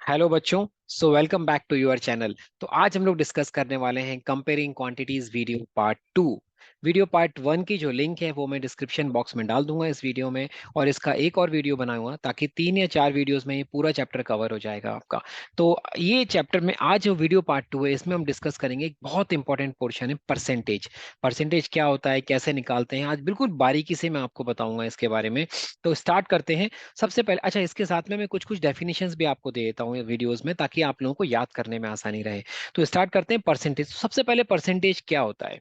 Hello बच्चों। Welcome back to your channel. तो आज हम लोग डिस्कस करने वाले हैं comparing quantities video part two. Video part one की जो लिंक है वो मैं डिस्क्रिप्शन बॉक्स में डाल दूंगा इस वीडियो में। और इसका एक और वीडियो बनाऊंगा ताकि 3 या 4 वीडियोस में ये पूरा चैप्टर कवर हो जाएगा आपका। तो ये चैप्टर में आज जो वीडियो पार्ट टू है इसमें हम डिस्कस करेंगे एक बहुत इंपॉर्टेंट पोर्शन है परसेंटेज। परसेंटेज क्या होता है, कैसे निकालते हैं, आज बिल्कुल बारीकी से मैं आपको बताऊंगा इसके बारे में। तो स्टार्ट करते हैं। सबसे पहले अच्छा, इसके साथ में मैं कुछ कुछ डेफिनेशंस भी आपको दे देता हूँ वीडियोस में ताकि आप लोगों को याद करने में आसानी रहे। तो स्टार्ट करते हैं परसेंटेज। सबसे पहले परसेंटेज क्या होता है?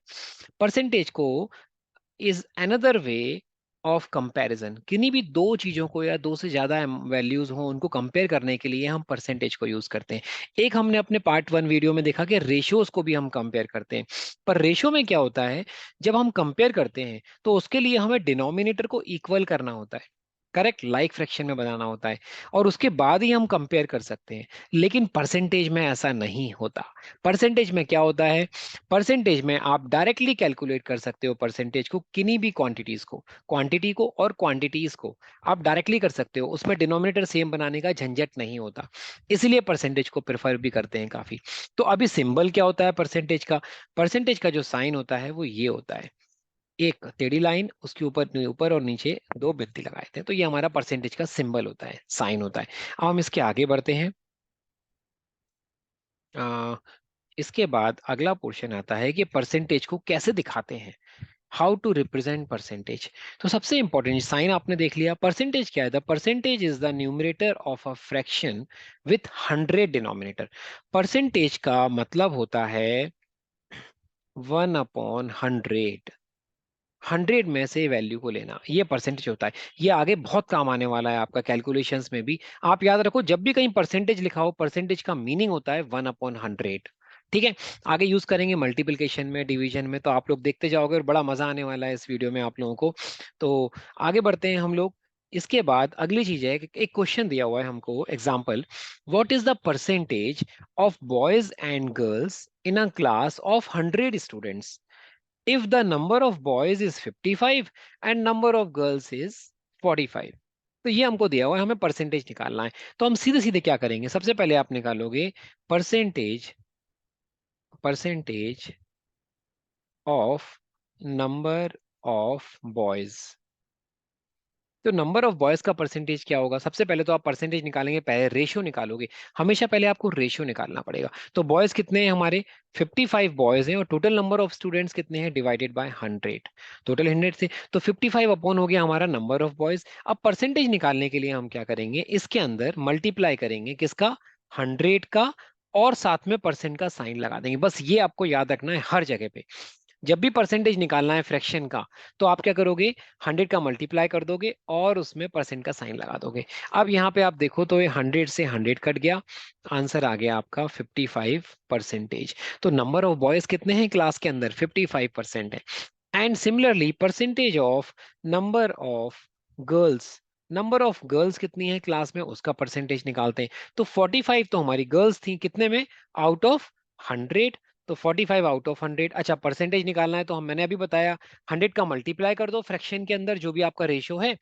परसेंटेज को is another way of comparison. किन्हीं भी दो चीजों को या दो से ज्यादा वैल्यूज हो उनको कंपेयर करने के लिए हम परसेंटेज को यूज करते हैं। एक हमने अपने पार्ट वन वीडियो में देखा कि रेशियोज को भी हम कंपेयर करते हैं। पर रेशियो में क्या होता है, जब हम कंपेयर करते हैं तो उसके लिए हमें डिनोमिनेटर को इक्वल करना होता है। करेक्ट, लाइक फ्रैक्शन में बनाना होता है और उसके बाद ही हम कंपेयर कर सकते हैं। लेकिन परसेंटेज में ऐसा नहीं होता। परसेंटेज में क्या होता है, परसेंटेज में आप डायरेक्टली कैलकुलेट कर सकते हो परसेंटेज को, किन्हीं भी क्वांटिटीज को, क्वांटिटी को और क्वांटिटीज को आप डायरेक्टली कर सकते हो। उसमें डिनोमिनेटर सेम बनाने का झंझट नहीं होता। इसलिए परसेंटेज को प्रेफर भी करते हैं काफी। तो अभी सिंबल क्या होता है परसेंटेज का? परसेंटेज का जो साइन होता है वो ये होता है, एक टेढ़ी लाइन, उसके ऊपर ऊपर और नीचे दो बिंदी लगाए थे। तो ये हमारा परसेंटेज का सिंबल होता है, साइन होता है। अब हम इसके आगे बढ़ते हैं। आ, इसके बाद अगला पोर्शन आता है कि परसेंटेज को कैसे दिखाते हैं, हाउ टू रिप्रेजेंट परसेंटेज। तो सबसे इंपॉर्टेंट साइन आपने देख लिया। परसेंटेज क्या है? The percentage is the numerator of a fraction with 100 denominator. Percentage का मतलब होता है 1/100। 100 में से वैल्यू को लेना, ये परसेंटेज होता है। ये आगे बहुत काम आने वाला है आपका कैलकुलेशंस में भी। आप याद रखो, जब भी कहीं परसेंटेज लिखा हो, परसेंटेज का मीनिंग होता है 1/100। ठीक है। आगे यूज करेंगे मल्टीप्लिकेशन में, डिवीजन में, तो आप लोग देखते जाओगे और बड़ा मजा आने वाला है इस वीडियो में आप लोगों को। तो आगे बढ़ते हैं हम लोग। इसके बाद अगली चीज है कि एक क्वेश्चन दिया हुआ है हमको, example, what is the percentage of boys and girls in a class of 100 students if the number of boys is 55 and number of girls is 45? तो ये हमको दिया हुआ है, हमें परसेंटेज निकालना है। तो हम सीधे सीधे क्या करेंगे, सबसे पहले आप निकालोगे percentage, percentage of number of boys. तो नंबर ऑफ बॉयज का परसेंटेज क्या होगा? सबसे पहले तो आप परसेंटेज निकालेंगे, पहले रेशियो निकालोगे। हमेशा पहले आपको रेशियो निकालना पड़ेगा। तो बॉयज कितने हैं हमारे? 55 बॉयज हैं और टोटल नंबर ऑफ स्टूडेंट्स कितने हैं डिवाइडेड बाय 100। टोटल 100 से तो 55 अपॉन हो गया हमारा नंबर ऑफ बॉयज। अब परसेंटेज निकालने के लिए हम क्या करेंगे, इसके अंदर मल्टीप्लाई करेंगे किसका? 100 का, और साथ में परसेंट का साइन लगा देंगे। बस ये आपको याद रखना है हर जगह पे। जब भी परसेंटेज निकालना है फ्रैक्शन का, तो आप क्या करोगे, 100 का मल्टीप्लाई कर दोगे और उसमें परसेंट का साइन लगा दोगे। अब यहाँ पे आप देखो तो ये 100 से 100 कट गया, आंसर आ गया आपका 55%। तो नंबर ऑफ बॉयज कितने हैं क्लास के अंदर? 55% है। And similarly percentage of number of girls, number of girls कितनी है क्लास में उसका परसेंटेज निकालते हैं। तो 45 तो हमारी गर्ल्स थी, कितने में? Out of 100। तो 45 आउट ऑफ 100। अच्छा, परसेंटेज निकालना है तो हम, मैंने अभी बताया, 100 का मल्टीप्लाई कर दो फ्रैक्शन के अंदर जो भी आपका रेशियो है,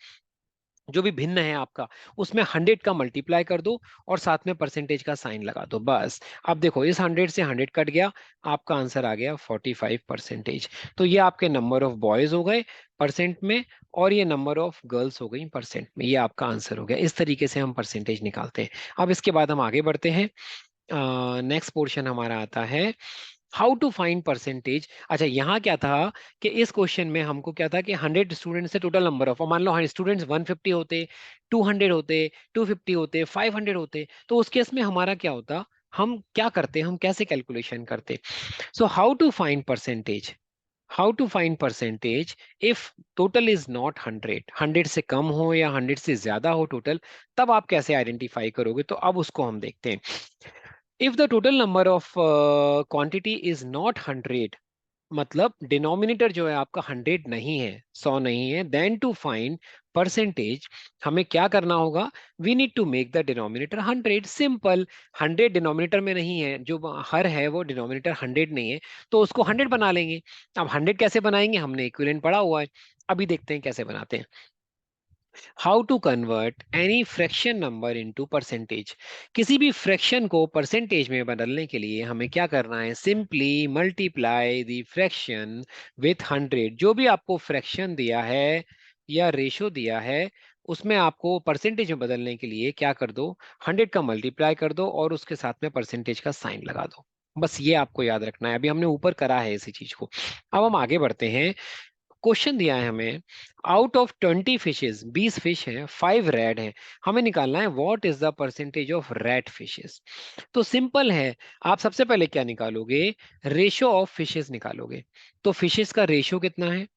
जो भी भिन्न है आपका, उसमें 100 का मल्टीप्लाई कर दो और साथ में परसेंटेज का साइन लगा दो, बस। अब देखो, इस 100 से 100 कट गया, आपका आंसर आ गया 45%। तो ये आपके नंबर ऑफ बॉयज हो गए परसेंट में, और ये नंबर ऑफ गर्ल्स हो गई परसेंट में। ये आपका आंसर हो गया। इस तरीके से हम परसेंटेज निकालते हैं। अब इसके बाद हम आगे बढ़ते हैं। नेक्स्ट पोर्शन हमारा आता है हाउ टू फाइंड परसेंटेज। अच्छा, यहाँ क्या था कि इस क्वेश्चन में हमको क्या था कि 100 स्टूडेंट्स से टोटल नंबर ऑफ, मान लो स्टूडेंट्स 150 होते, 200 होते, 250 होते, 500 होते, तो उस केस में हमारा क्या होता, हम क्या करते, हम कैसे कैलकुलेशन करते? So how to find percentage, how to find percentage if total is not 100, 100 से कम हो या 100 से ज्यादा हो टोटल, तब आप कैसे आइडेंटिफाई करोगे? तो अब उसको हम देखते हैं। If the total number of quantity is not 100, मतलब डिनोमिनेटर जो है आपका 100 नहीं है, 100 नहीं है, देन टू फाइंड परसेंटेज हमें क्या करना होगा? We need to make the denominator 100। Simple. 100 denominator में नहीं है, जो हर है वो डिनोमिनेटर 100 नहीं है, तो उसको 100 बना लेंगे। अब 100 कैसे बनाएंगे? हमने इक्विवेलेंट पढ़ा हुआ है, अभी देखते हैं कैसे बनाते हैं। How to convert any fraction number into percentage. किसी भी फ्रैक्शन को परसेंटेज में बदलने के लिए हमें क्या करना है, simply multiply the fraction with 100। जो भी आपको फ्रैक्शन दिया है या रेशो दिया है, उसमें आपको परसेंटेज में बदलने के लिए क्या कर दो, 100 का मल्टीप्लाई कर दो और उसके साथ में परसेंटेज का साइन लगा दो। बस ये आपको याद रखना है। अभी हमने ऊपर करा है इसी चीज को। अब हम आगे बढ़ते हैं। क्वेश्चन दिया है हमें, आउट ऑफ 20 फिशेज, 20 फिश हैं, 5 रेड हैं, हमें निकालना है what is the percentage of red fishes. तो सिंपल है, आप सबसे पहले क्या निकालोगे, रेशो ऑफ फिशेज निकालोगे। तो फिशेज का रेशो कितना है,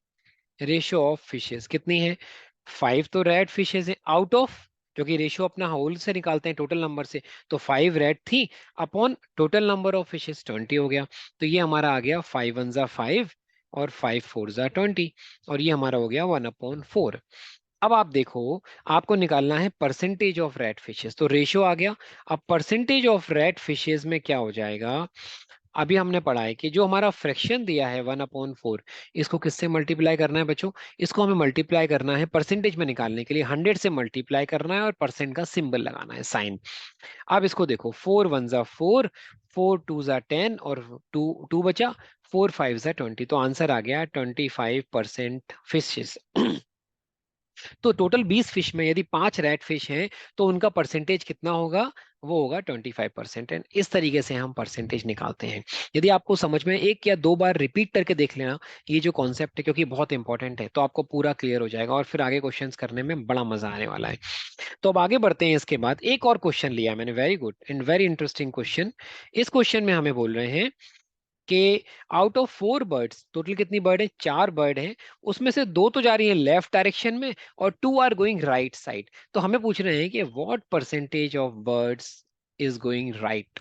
रेशो ऑफ फिशेज कितनी है, 5 तो रेड फिशेज है आउट ऑफ, क्योंकि रेशो अपना होल से निकालते हैं टोटल नंबर से, तो 5 रेड थी upon total number of fishes 20 हो गया। तो ये हमारा आ गया 5 1 जा 5 और 5 4 जा 20, और ये हमारा हो गया 1/4। अब आप देखो, आपको निकालना है परसेंटेज ऑफ रेड फिशेस, तो रेशियो आ गया। अब परसेंटेज ऑफ रेड फिशेस में क्या हो जाएगा, अभी हमने पढ़ा है कि जो हमारा फ्रैक्शन दिया है 1/4, इसको किससे मल्टीप्लाई करना है बच्चों, इसको हमें मल्टीप्लाई करना है परसेंटेज में निकालने के लिए, 100 से मल्टीप्लाई करना है और परसेंट का सिंबल लगाना है, साइन। अब इसको देखो, 4 1 जा 4, 4 2 जा 10 और 2 2 बचा, 4 5 जा 20, तो आंसर आ गया 25% फिशेस। तो टोटल 20 फिश में यदि 5 रेड फिश हैं, तो उनका परसेंटेज कितना होगा, वो होगा 25%। एंड इस तरीके से हम परसेंटेज निकालते हैं। यदि आपको समझ में एक या दो बार रिपीट करके देख लेना ये जो कॉन्सेप्ट है, क्योंकि बहुत इंपॉर्टेंट है, तो आपको पूरा क्लियर हो जाएगा और फिर आगे क्वेश्चंस करने में बड़ा मजा आने वाला है। तो अब आगे बढ़ते हैं। इसके बाद एक और क्वेश्चन लिया है मैंने, very good and very interesting question. इस क्वेश्चन में हमें बोल रहे हैं कि आउट ऑफ 4 बर्ड्स, टोटल कितनी बर्ड है, 4 बर्ड हैं, उसमें से 2 तो जा रही हैं लेफ्ट डायरेक्शन में और 2 आर गोइंग राइट साइड। तो हमें पूछ रहे हैं कि what percentage of birds is going right.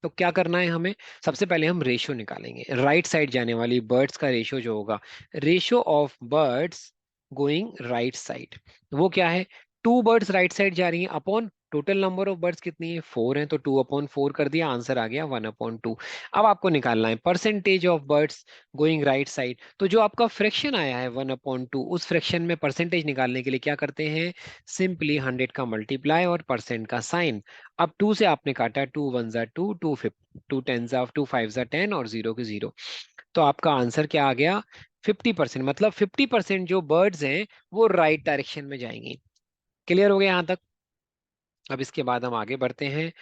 तो क्या करना है हमें, सबसे पहले हम रेशियो निकालेंगे, राइट साइड जाने वाली बर्ड्स का रेशियो जो होगा, ratio of birds going right side, वो क्या है, 2 बर्ड्स राइट साइड जा रही हैं upon total number of birds कितनी है, 4 है, तो 2/4 कर दिया, आंसर आ गया 1/2। अब आपको निकालना है percentage of birds going right side. तो जो आपका फ्रैक्शन आया है 1/2, उस फ्रैक्शन में परसेंटेज निकालने के लिए क्या करते हैं, सिंपली 100 का मल्टीप्लाई और परसेंट का साइन। अब 2 से आपने काटा, 2 1 जा 2, 2 2 10 जा 2 5 जा 10 और 0 के 0, तो आपका आंसर क्या आ गया, 50%। मतलब 50% जो बर्ड्स हैं वो राइट डायरेक्शन में जाएंगी। क्लियर हो गया यहाँ तक। अब इसके बाद हम आगे बढ़ते हैं।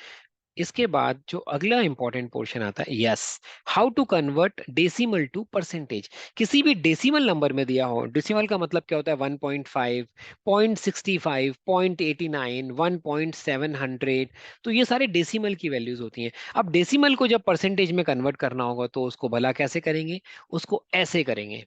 इसके बाद जो अगला इंपॉर्टेंट पोर्शन आता है, yes, how to convert decimal to percentage. किसी भी डेसिमल नंबर में दिया हो, डेसिमल का मतलब क्या होता है, 1.5, 0.65, 0.89, 1.700, तो ये सारे डेसिमल की वैल्यूज होती हैं। अब डेसिमल को जब परसेंटेज में कन्वर्ट करना होगा तो उसको भला कैसे करेंगे, उसको ऐसे करेंगे।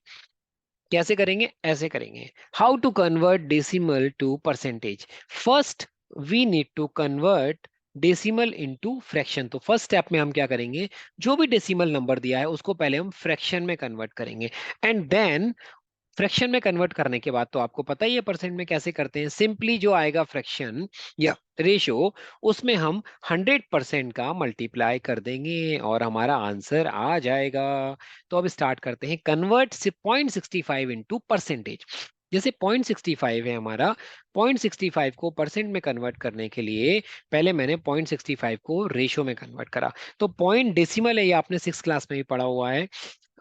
कैसे करेंगे, ऐसे करेंगे। How to convert decimal to percentage, first we need to convert decimal into fraction. तो फर्स्ट स्टेप में हम क्या करेंगे, जो भी डेसिमल नंबर दिया है उसको पहले हम फ्रैक्शन में कन्वर्ट करेंगे, एंड देन फ्रैक्शन में कन्वर्ट करने के बाद तो आपको पता ही है परसेंट में कैसे करते हैं, सिंपली जो आएगा फ्रैक्शन या रेशो, उसमें हम 100% का मल्टीप्लाई कर देंगे और हमारा आंसर आ जाएगा। तो अब स्टार्ट करते हैं, कन्वर्ट से 0.65 इंटू परसेंटेज। जैसे 0.65 है हमारा, 0.65 को परसेंट में कन्वर्ट करने के लिए पहले मैंने 0.65 को रेशो में कन्वर्ट करा। तो पॉइंट डेसिमल है, ये आपने 6 क्लास में भी पढ़ा हुआ है।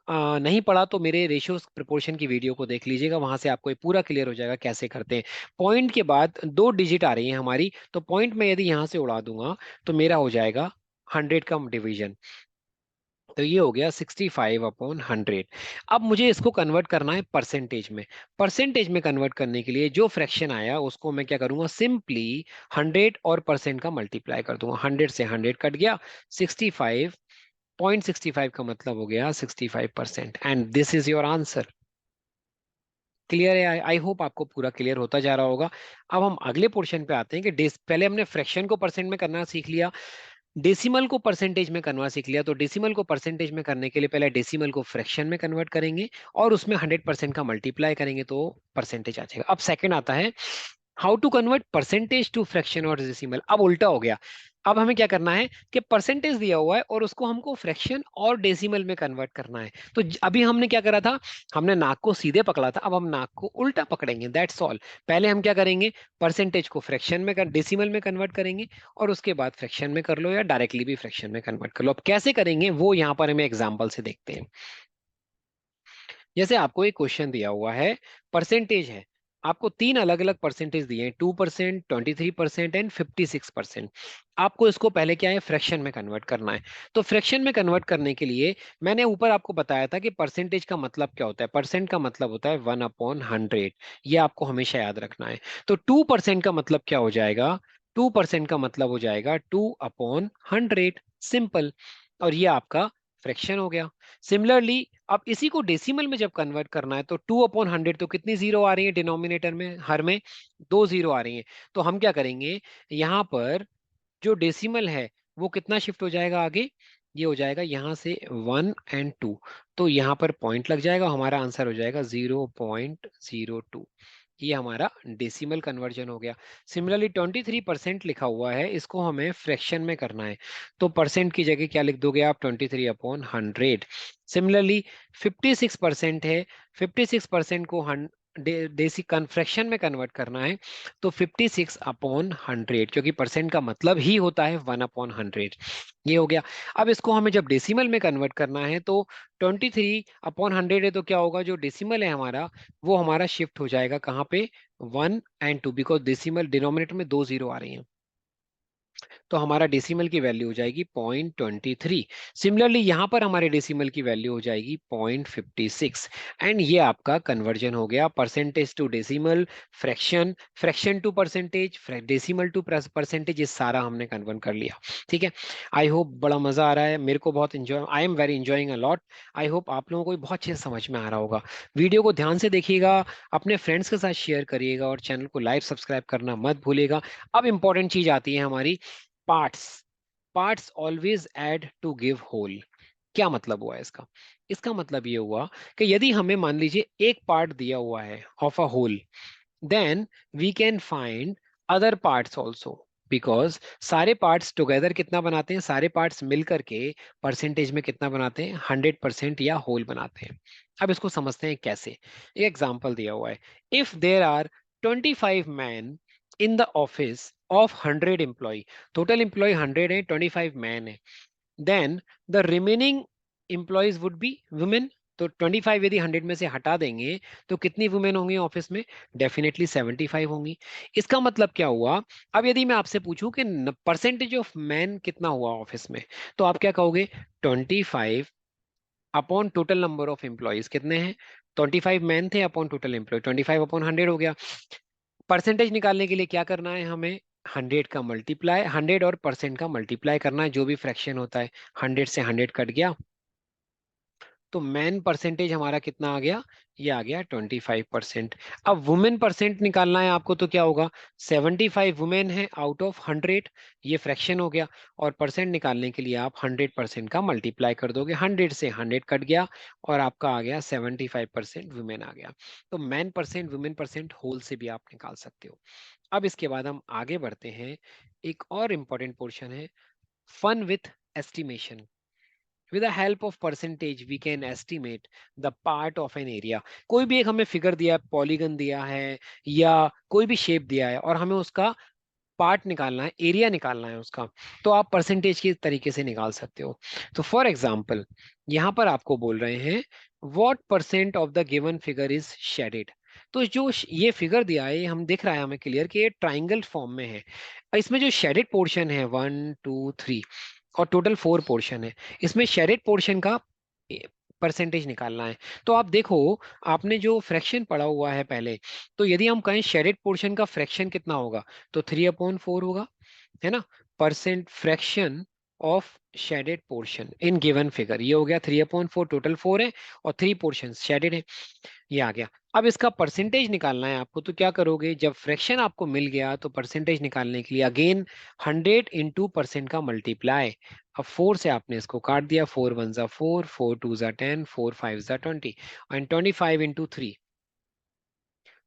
नहीं पढ़ा तो मेरे रेशियो प्रपोर्शन की वीडियो को देख लीजिएगा, वहां से आपको ये पूरा क्लियर हो जाएगा कैसे करते हैं। पॉइंट के बाद 2 डिजिट आ रही है हमारी, तो पॉइंट में यदि यहां से उड़ा दूंगा तो मेरा हो जाएगा 100 का डिवीजन, तो ये हो गया 65/100। अब मुझे इसको कन्वर्ट करना है परसेंटेज में। परसेंटेज में कन्वर्ट करने के लिए जो फ्रैक्शन आया उसको मैं क्या करूंगा, सिंपली 100 और परसेंट का मल्टीप्लाई कर दूंगा, 100 से 100 कट गया, 65.65 का मतलब हो गया 65%, and this is your answer. Clear है, आई होप आपको पूरा क्लियर होता जा रहा होगा। अब हम अगले पोर्शन पे आते हैं कि पहले हमने फ्रैक्शन को परसेंट में करना सीख लिया, डेसिमल को परसेंटेज में करना सीख लिया। तो डेसिमल को परसेंटेज में करने के लिए पहले डेसिमल को फ्रैक्शन में कन्वर्ट करेंगे और उसमें 100% का मल्टीप्लाई करेंगे तो परसेंटेज आ जाएगा। अब सेकंड आता है, how to convert percentage to fraction और डेसिमल। अब उल्टा हो गया, अब हमें क्या करना है कि परसेंटेज दिया हुआ है और उसको हमको फ्रैक्शन और डेसिमल में कन्वर्ट करना है। तो अभी हमने क्या करा था, हमने नाक को सीधे पकड़ा था, अब हम नाक को उल्टा पकड़ेंगे, दैट्स ऑल। पहले हम क्या करेंगे, परसेंटेज को फ्रैक्शन में डेसिमल में कन्वर्ट करेंगे, और उसके बाद फ्रैक्शन में कर लो या डायरेक्टली भी फ्रैक्शन में कन्वर्ट कर लो। अब कैसे करेंगे वो यहाँ पर हमें एग्जाम्पल से देखते हैं। जैसे आपको एक क्वेश्चन दिया हुआ है, परसेंटेज है, आपको तीन अलग अलग परसेंटेज दिए हैं, 2%, 23% एंड 56%। आपको इसको पहले क्या है, फ्रैक्शन में कन्वर्ट करना है। तो फ्रैक्शन में कन्वर्ट करने के लिए मैंने ऊपर आपको बताया था कि परसेंटेज का मतलब क्या होता है, परसेंट का मतलब होता है 1/100। ये आपको हमेशा याद रखना है। तो 2% का मतलब क्या हो जाएगा, 2% का मतलब हो जाएगा 2/100, सिंपल। और ये आपका फ्रैक्शन हो गया। सिमिलरली अब इसी को डेसिमल में जब कन्वर्ट करना है, तो 2/100, तो कितनी जीरो आ रही है डिनोमिनेटर में, हर में दो जीरो आ रही है। तो हम क्या करेंगे, यहाँ पर जो डेसिमल है वो कितना शिफ्ट हो जाएगा आगे, ये हो जाएगा यहाँ से 1 और 2, तो यहाँ पर पॉइंट लग जाएगा, हमारा आंसर हो जाएगा 0.02। ये हमारा डेसिमल कन्वर्जन हो गया। सिमिलरली 23% लिखा हुआ है, इसको हमें फ्रैक्शन में करना है, तो परसेंट की जगह क्या लिख दोगे आप, 23/100। सिमिलरली 56% है, 56% को देसी फ्रैक्शन में कन्वर्ट करना है, तो 56/100, क्योंकि परसेंट का मतलब ही होता है 1/100। ये हो गया। अब इसको हमें जब डेसिमल में कन्वर्ट करना है, तो 23/100 है, तो क्या होगा, जो डेसिमल है हमारा वो हमारा शिफ्ट हो जाएगा कहाँ पे, 1 और 2, बिकॉज डेसिमल डिनोमिनेटर में दो जीरो आ रही हैं, तो हमारा डेसिमल की वैल्यू हो जाएगी 0.23। सिमिलरली यहाँ पर हमारे डेसिमल की वैल्यू हो जाएगी 0.56। एंड ये आपका कन्वर्जन हो गया, percentage to decimal, fraction, fraction to percentage, decimal to percentage, ये सारा हमने कन्वर्ट कर लिया। ठीक है, आई होप बड़ा मजा आ रहा है, मेरे को बहुत enjoy, I am very enjoying a lot. I hope आप लोगों को भी बहुत अच्छे से समझ में आ रहा होगा। वीडियो को ध्यान से देखिएगा, अपने फ्रेंड्स के साथ शेयर करिएगा, और चैनल को लाइक सब्सक्राइब करना मत भूलिएगा। अब इंपॉर्टेंट चीज आती है हमारी, parts. Parts always add to give whole. क्या मतलब हुआ इसका, इसका मतलब ये हुआ कि यदि हमें मान लीजिए एक पार्ट दिया हुआ है of a whole, then we can find other parts also, because सारे पार्ट्स टुगेदर कितना बनाते हैं, सारे पार्ट्स मिल करके परसेंटेज में कितना बनाते हैं, 100% या होल बनाते हैं। अब इसको समझते हैं कैसे। एक एग्जांपल दिया हुआ है, if there are 25 man in the office of 100 employ, total employ 100 है, 25 मैन है, then the remaining employees would be women. तो 25 यदि 100 में से हटा देंगे, तो कितनी वुमेन होंगी ऑफिस में, डेफिनेटली 75 होंगी। इसका मतलब क्या हुआ, अब यदि मैं आपसे पूछूं कि परसेंटेज ऑफ मैन कितना हुआ ऑफिस में, तो आप क्या कहोगे, 25 upon total number of employees कितने हैं, 25 मैन थे अपॉन टोटल एम्प्लॉय, 25/100 हो गया। परसेंटेज निकालने के लिए क्या करना है हमें, 100 का मल्टीप्लाई, 100 और परसेंट का मल्टीप्लाई करना है, जो भी फ्रैक्शन होता है, 100 से 100 कट गया, तो मैन परसेंटेज हमारा कितना आ गया, ये आ गया 25%। अब वुमेन परसेंट निकालना है आपको, तो क्या होगा, 75 वुमेन है आउट ऑफ 100, ये फ्रैक्शन हो गया, और परसेंट निकालने के लिए आप 100% का मल्टीप्लाई कर दोगे, 100 से 100 कट गया, और आपका आ गया 75% वुमेन आ गया। तो man percent, women percent, whole से भी आप निकाल सकते हो। अब इसके बाद हम आगे बढ़ते हैं, एक और इंपॉर्टेंट पोर्शन है, fun with estimation. with the help of percentage we can estimate the part of an area। कोई भी एक हमें फिगर दिया है, पॉलीगन दिया है, या कोई भी शेप दिया है, और हमें उसका पार्ट निकालना है, एरिया निकालना है उसका, तो आप परसेंटेज के तरीके से निकाल सकते हो। तो फॉर एग्जांपल यहाँ पर आपको बोल रहे हैं, what percent of the given figure is shaded. तो जो ये फिगर दिया है, ये हम दिख रहा है हमें क्लियर कि ये ट्राइंगल फॉर्म में है, इसमें जो शेडेड पोर्शन है 1 2 3, और टोटल 4 पोर्शन है, इसमें शेडेड पोर्शन का परसेंटेज निकालना है। तो आप देखो, आपने जो फ्रैक्शन पढ़ा हुआ है पहले, तो यदि हम कहें शेडेड पोर्शन का फ्रैक्शन कितना होगा, तो 3/4 होगा, है ना, percent fraction of shaded portion in given figure, ये हो गया 3/4, टोटल 4 है, और 3 पोर्शन शेडेड है, ये आ गया। अब इसका परसेंटेज निकालना है आपको, तो क्या करोगे, जब फ्रैक्शन आपको मिल गया, तो परसेंटेज निकालने के लिए अगेन 100 × % का मल्टीप्लाई। अब 4 से आपने इसको काट दिया, 4 1 ज़ा 4, 4 2 ज़ा 10, 4 5 ज़ा 20, एंड 25 × 3,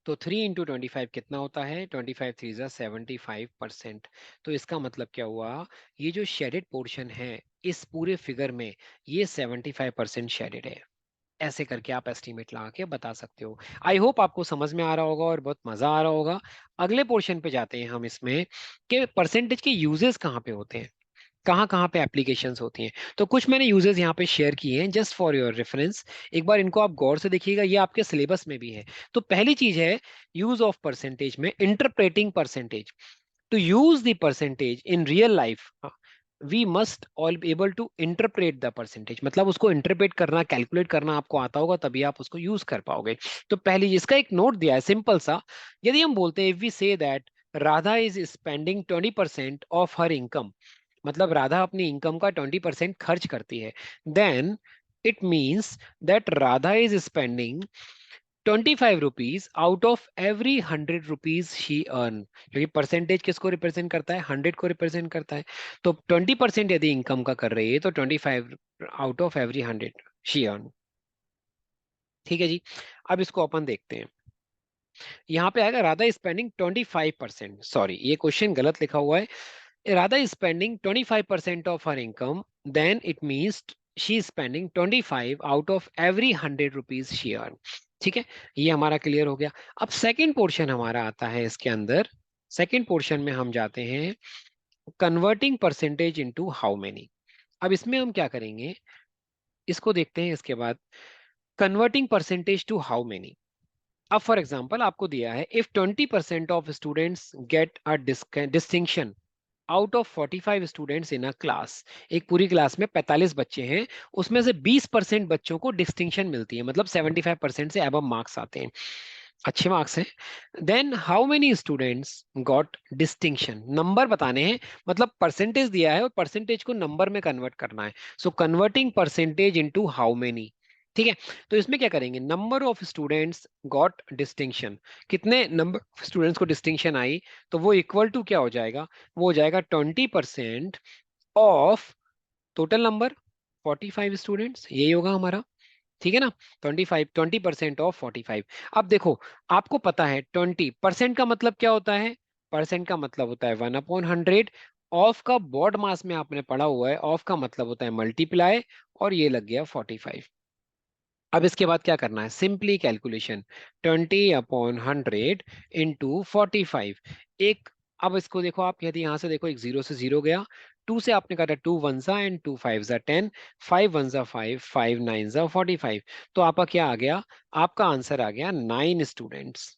तो 3 इंटू 25 कितना होता है? 25 3 जा 75%। तो इसका मतलब क्या हुआ? ये जो शेडेड पोर्शन है इस पूरे फिगर में, ये 75% शेडेड है। ऐसे करके आप एस्टिमेट लगा के बता सकते हो। आई होप आपको समझ में आ रहा होगा और बहुत मजा आ रहा होगा। अगले पोर्शन पे जाते हैं हम इसमें, कि परसेंटेज के यूजेस कहाँ पे होते हैं, कहाँ कहाँ पे एप्लीकेशंस होती हैं। तो कुछ मैंने यूजेस यहाँ पे शेयर किए हैं जस्ट फॉर योर रेफरेंस। एक बार इनको आप गौर से देखिएगा, ये आपके सिलेबस में भी है। तो पहली चीज है यूज ऑफ परसेंटेज में interpreting percentage. To use the percentage in real life we must all be able to interpret the percentage, मतलब उसको इंटरप्रेट करना, कैलकुलेट करना आपको आता होगा, तभी आप उसको यूज कर पाओगे। तो पहले इसका एक नोट दिया है सिंपल सा। यदि हम बोलते हैं if we say that Radha is spending 20% of her income, मतलब राधा अपनी इनकम का 20% खर्च करती है, then it means that Radha is spending 25 rupees out of every 100 rupees she earn. क्योंकि परसेंटेज किसको रिप्रेजेंट करता है? 100 को रिप्रेजेंट करता है। तो 20% यदि इनकम का कर रही है तो 25 out of every 100 she earn. ठीक है जी। अब इसको अपन देखते हैं। यहाँ पे आएगा राधा स्पेंडिंग 25%, सॉरी ये क्वेश्चन गलत लिखा हुआ है। Radha is spending 25% of her income, then it means she is spending 25 out of every 100 rupees she earn। ठीक है, ये हमारा क्लियर हो गया। अब सेकंड पोर्शन हमारा आता है इसके अंदर। सेकंड पोर्शन में हम जाते हैं converting percentage into how many. अब इसमें हम क्या करेंगे, इसको देखते हैं इसके बाद। Converting percentage to how many. अब फॉर एग्जांपल आपको दिया है if 20% of students get a distinction out of 45 students in a class. एक पूरी क्लास में 45 बच्चे हैं, उसमें से 20% बच्चों को डिस्टिंक्शन मिलती है, मतलब 75% से अबव मार्क्स आते हैं, अच्छे मार्क्स हैं। Then how many students got distinction, number बताने हैं, मतलब परसेंटेज दिया है और परसेंटेज को नंबर में कन्वर्ट करना है। So converting percentage into how many. ठीक है, तो इसमें क्या करेंगे, number of students got distinction, कितने नंबर स्टूडेंट्स को डिस्टिंक्शन आई, तो वो इक्वल टू क्या हो जाएगा, वो हो जाएगा 20% ऑफ टोटल नंबर 45 स्टूडेंट्स, यही होगा हमारा। ठीक है ना, 20% ऑफ 45। अब देखो, आपको पता है 20% का मतलब क्या होता है, परसेंट का मतलब होता है 1/100। ऑफ का बॉड मास में आपने पढ़ा हुआ है, ऑफ का मतलब होता है मल्टीप्लाई, और ये लग गया 45। अब इसके बाद क्या करना है, सिंपली कैलकुलेशन, 20/100 इंटू 45। एक, अब इसको देखो आप, यदि यहां से देखो, एक जीरो से जीरो गया, टू से आपने काटा, टू वन सा एंड टू फाइव जा 10, फाइव वन जा फाइव, फाइव नाइन जा 45। तो आपका क्या आ गया, आपका आंसर आ गया 9 स्टूडेंट्स।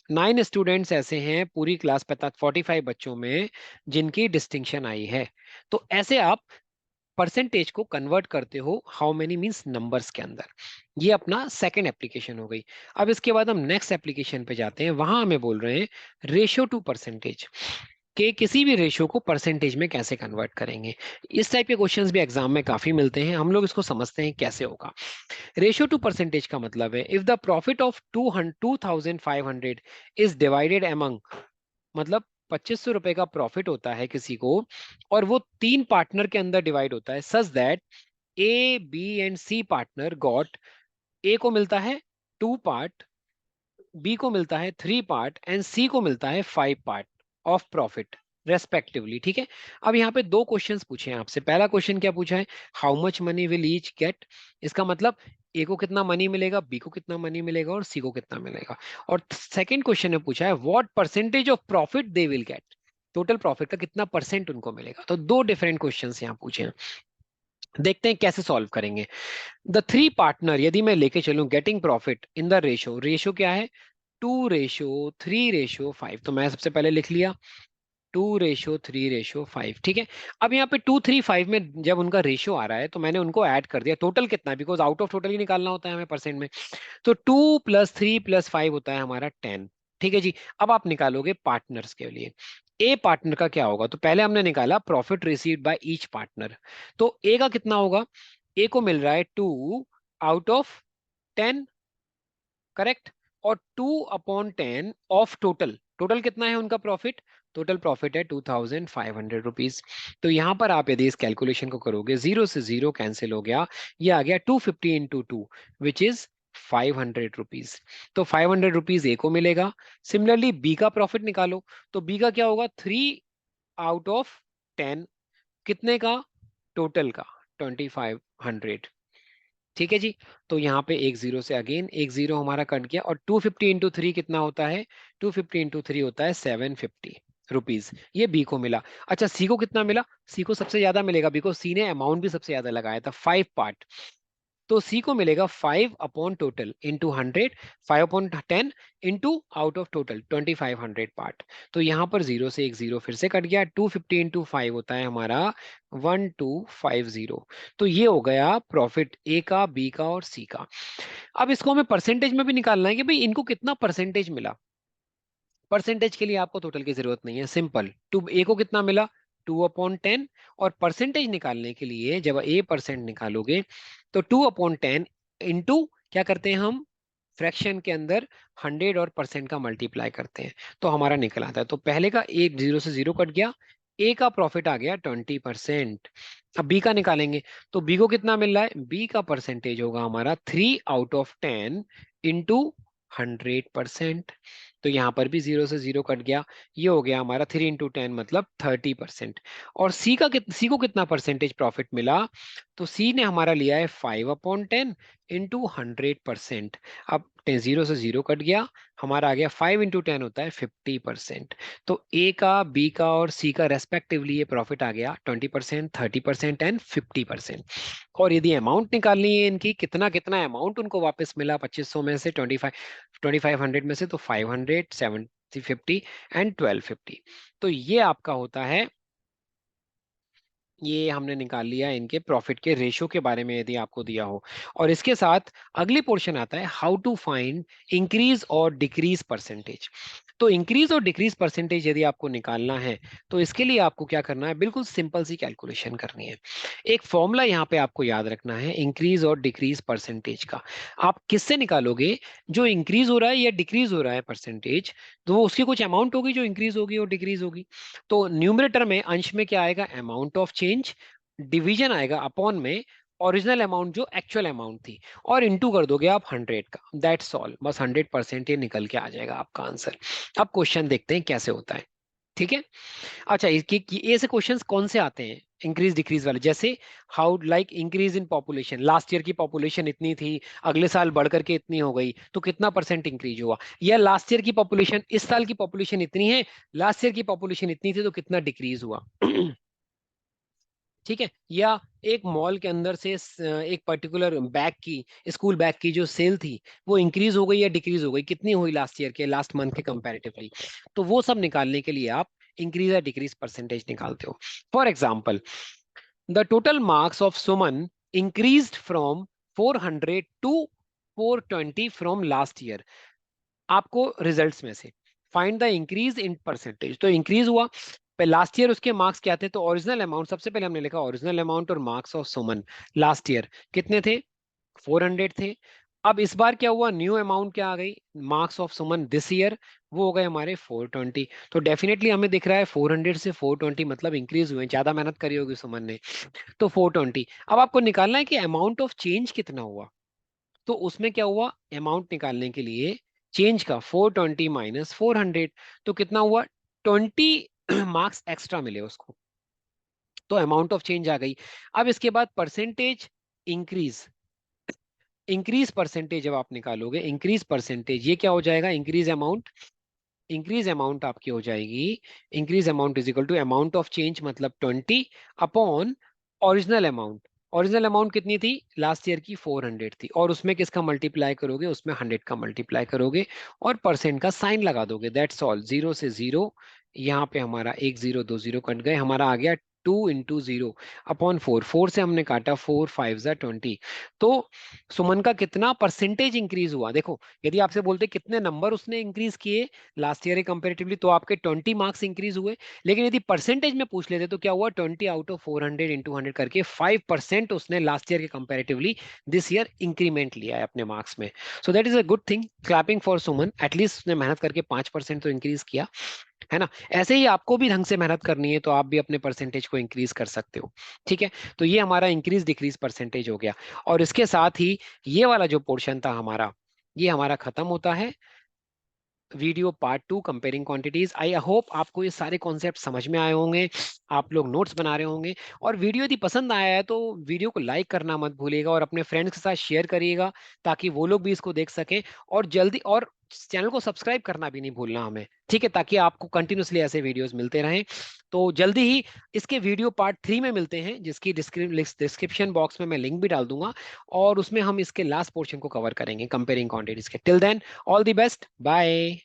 9 स्टूडेंट्स ऐसे हैं पूरी क्लास 45 बच्चों में जिनकी डिस्टिंक्शन आई है। तो ऐसे आप परसेंटेज को कन्वर्ट करते हो हाउ मेनी मींस नंबर्स के अंदर। ये अपना सेकंड एप्लीकेशन हो गई। अब इसके बाद हम नेक्स्ट एप्लीकेशन पे जाते हैं, वहां हमें बोल रहे हैं रेशियो टू परसेंटेज, कि किसी भी रेशियो को परसेंटेज में कैसे कन्वर्ट करेंगे। इस टाइप के क्वेश्चंस भी एग्जाम में काफी मिलते हैं, हम लोग इसको समझते हैं कैसे होगा। रेशियो टू परसेंटेज का मतलब है if the profit of 2500 is divided among, मतलब 2500 रुपए का प्रॉफिट होता है किसी को, और वो 3 पार्टनर के अंदर डिवाइड होता है, such that A B and C partner got, A को मिलता है 2 पार्ट, बी को मिलता है 3 पार्ट एंड सी को मिलता है 5 पार्ट ऑफ प्रॉफिट रेस्पेक्टिवली। ठीक है, अब यहाँ पे दो क्वेश्चंस पूछे हैं आपसे। पहला क्वेश्चन क्या पूछा है, how much money will each get, इसका मतलब ए को कितना मनी मिलेगा, बी को कितना मनी मिलेगा और सी को कितना मिलेगा। और सेकंड क्वेश्चन में पूछा है what percentage of profit they will get, total profit का कितना परसेंट उनको मिलेगा। तो दो डिफरेंट क्वेश्चंस यहाँ पूछे हैं, देखते हैं कैसे सॉल्व करेंगे। द थ्री पार्टनर यदि मैं लेके चलूं getting profit in the ratio, ratio क्या है, 2:3:5। तो मैं सबसे पहले लिख लिया 2:3:5। ठीक है, अब यहाँ पे 2:3:5 में जब उनका रेशियो आ रहा है तो मैंने उनको ऐड कर दिया, टोटल कितना है, बिकॉज आउट ऑफ टोटल ही निकालना होता है हमें परसेंट में। तो 2 + 3 + 5 होता है हमारा 10। ठीक है जी, अब आप निकालोगे पार्टनर्स के लिए, ए पार्टनर का क्या होगा, तो पहले हमने निकाला profit received by each partner. तो ए का कितना होगा, ए को मिल रहा है 2/10, करेक्ट, और 2/10 ऑफ टोटल, टोटल कितना है उनका प्रॉफिट, टोटल प्रॉफिट है 2500 रुपीज। तो यहां पर आप यदि इस कैलकुलेशन को करोगे, जीरो से जीरो कैंसिल हो गया, ये आ गया 250 × 2 विच इज 500 रुपीज। तो 500 रुपीज ए को मिलेगा। सिमिलरली बी का प्रॉफिट निकालो, तो बी का क्या होगा, 3/10। कितने का, टोटल का 2500। ठीक है जी। तो यहाँ पे एक जीरो से अगेन एक जीरो हमारा कट गया, और 250 × 3 कितना होता है, 250 × 3 होता है 750 रुपीज। ये बी को मिला। अच्छा सी को कितना मिला, सी को सबसे ज्यादा मिलेगा, बिकॉज सी ने अमाउंट भी सबसे ज्यादा लगाया था, 5 पार्ट। तो सी को मिलेगा 5/टोटल into 100, 5/10 into out of total 2500 part. तो यहाँ पर जीरो से एक जीरो फिर से कट गया, 250 × 5 होता है हमारा 1250। तो ये हो गया प्रॉफिट ए का, बी का और सी का। अब इसको हमें परसेंटेज में भी निकालना है कि भाई इनको कितना परसेंटेज मिला। परसेंटेज के लिए आपको टोटल की जरूरत नहीं है, सिंपल, टू ए को कितना मिला, 2/10। और परसेंटेज निकालने के लिए जब ए परसेंट निकालोगे तो 2/10 इंटू क्या करते हैं हम, फ्रैक्शन के अंदर 100 और परसेंट का मल्टीप्लाई करते हैं, तो हमारा निकल आता है। तो पहले का एक जीरो से जीरो कट गया, ए का प्रॉफिट आ गया 20%। अब बी का निकालेंगे, तो बी को कितना मिल रहा है, बी का परसेंटेज होगा हमारा 3/10 इंटू 100%। तो यहाँ पर भी जीरो से जीरो कट गया, ये हो गया हमारा 3 × 10 मतलब 30%। और सी को कितना परसेंटेज प्रॉफिट मिला, तो सी ने हमारा लिया है 5/10 इंटू 100%। अब जीरो से जीरो कट गया, हमारा आ गया 5 × 10 होता है 50%। तो ए का, बी का और सी का रेस्पेक्टिवली ये प्रॉफिट आ गया 20%, 30% एंड 50%। और यदि अमाउंट निकालनी है इनकी, कितना कितना अमाउंट उनको वापस मिला 2500 में से, 2500 में से, तो 500, 750 एंड 1250। तो ये आपका होता है, ये हमने निकाल लिया इनके प्रॉफिट के रेशो के बारे में यदि आपको दिया हो। और इसके साथ अगली पोर्शन आता है, हाउ टू फाइंड इंक्रीज और डिक्रीज परसेंटेज। तो इंक्रीज और डिक्रीज परसेंटेज यदि आपको निकालना है, तो इसके लिए आपको क्या करना है, बिल्कुल सिंपल सी कैलकुलेशन करनी है। एक फॉर्मूला यहाँ पे आपको याद रखना है इंक्रीज और डिक्रीज परसेंटेज का। आप किससे निकालोगे, जो इंक्रीज हो रहा है या डिक्रीज हो रहा है परसेंटेज, तो वो उसकी कुछ अमाउंट होगी जो इंक्रीज होगी और डिक्रीज होगी। तो न्यूमरेटर में, अंश में क्या आएगा, अमाउंट ऑफ चेंज, डिवीजन आएगा अपॉन में ओरिजिनल अमाउंट जो एक्चुअल अमाउंट थी, और इंटू कर दोगे आप 100 का, दैट्स ऑल, बस 100% ये निकल के आ जाएगा आपका आंसर। अब क्वेश्चन देखते हैं कैसे होता है। ठीक है। अच्छा इसके ये से क्वेश्चंस कौन से आते हैं, इंक्रीज डिक्रीज वाले, जैसे how like increase in population, last year की पॉपुलेशन इतनी थी, अगले साल बढ़ करके इतनी हो गई, तो कितना परसेंट इंक्रीज हुआ। या लास्ट ईयर की पॉपुलेशन, इस साल की पॉपुलेशन इतनी है, लास्ट ईयर की पॉपुलेशन इतनी थी, तो कितना डिक्रीज हुआ। ठीक है। या एक मॉल के अंदर से एक पर्टिकुलर बैग की, स्कूल बैग की जो सेल थी, वो इंक्रीज हो गई या डिक्रीज हो गई, कितनी हुई लास्ट ईयर के, लास्ट मंथ के कंपैरेटिवली। तो वो सब निकालने के लिए आप इंक्रीज या डिक्रीज परसेंटेज निकालते हो। For example, the total marks of Suman increased from 400 to 420 from last year. आपको रिजल्ट्स में से find the increase in percentage, तो इंक्रीज हुआ, लास्ट ईयर उसके मार्क्स क्या थे, तो ओरिजिनल अमाउंट, सबसे पहले हमने लिखा ओरिजिनल अमाउंट और marks of Suman last year कितने थे, 400 थे। अब इस बार क्या हुआ, न्यू अमाउंट क्या आ गई, marks of Suman this year, वो हो गए हमारे 420। तो डेफिनेटली हमें दिख रहा है 400 से 420 मतलब इंक्रीज हुए, ज्यादा मेहनत करी होगी सुमन ने, तो 420। अब आपको निकालना है कि अमाउंट ऑफ चेंज कितना हुआ। तो उसमें क्या हुआ, अमाउंट निकालने के लिए चेंज का 420 माइनस 400, तो कितना हुआ, 20 मार्क्स एक्स्ट्रा मिले उसको, तो अमाउंट ऑफ चेंज आ गई। अब इसके बाद परसेंटेज इंक्रीज, इंक्रीज परसेंटेज जब आप निकालोगे, इंक्रीज परसेंटेज ये क्या हो जाएगा, इंक्रीज अमाउंट, इंक्रीज अमाउंट आपकी हो जाएगी, increase amount is equal to amount of change मतलब 20 upon original amount. Original amount कितनी थी, लास्ट ईयर की 400 थी, और उसमें किसका मल्टीप्लाई करोगे, उसमें 100 का मल्टीप्लाई करोगे, और परसेंट का साइन लगा दोगे, दैट्स ऑल। जीरो से जीरो, यहाँ पे हमारा एक जीरो दो जीरो कट गए, हमारा आ गया 2 × 0 अपॉन 4, 4 से हमने काटा, 4 5 ज़ा 20। तो सुमन का कितना परसेंटेज इंक्रीज हुआ, देखो यदि आपसे बोलते कितने नंबर उसने इंक्रीज किए लास्ट ईयर कंपेरेटिवली, तो आपके 20 मार्क्स इंक्रीज हुए। लेकिन यदि परसेंटेज में पूछ लेते तो क्या हुआ, 20 आउट ऑफ 400 इंटू 100 करके 5% उसने लास्ट ईयर के कंपेरेटिवली दिस ईयर इंक्रीमेंट लिया है अपने मार्क्स में। So that is a good thing, clapping for Suman, at least उसने मेहनत करके 5% तो इंक्रीज किया। है ना। ऐसे ही आपको भी ढंग से मेहनत करनी है तो आप भी अपने परसेंटेज को इंक्रीज कर सकते हो। ठीक है, तो ये हमारा इंक्रीज डिक्रीज परसेंटेज हो गया। और इसके साथ ही ये वाला जो पोर्शन था हमारा, ये हमारा खत्म होता है। Video part 2 comparing quantities. I hope आपको ये सारे कॉन्सेप्ट समझ में आए होंगे, आप लोग नोट्स बना रहे होंगे। और वीडियो यदि पसंद आया है तो वीडियो को लाइक करना मत भूलिएगा और अपने फ्रेंड्स के साथ शेयर करिएगा ताकि वो लोग भी इसको देख सकें। और जल्दी, और चैनल को सब्सक्राइब करना भी नहीं भूलना हमें, ठीक है, ताकि आपको कंटिन्यूसली ऐसे वीडियोस मिलते रहें। तो जल्दी ही इसके वीडियो पार्ट 3 में मिलते हैं, जिसकी डिस्क्रिप्शन बॉक्स में मैं लिंक भी डाल दूंगा, और उसमें हम इसके लास्ट पोर्शन को कवर करेंगे कंपेयरिंग क्वांटिटीज के। Till then, all the best, bye.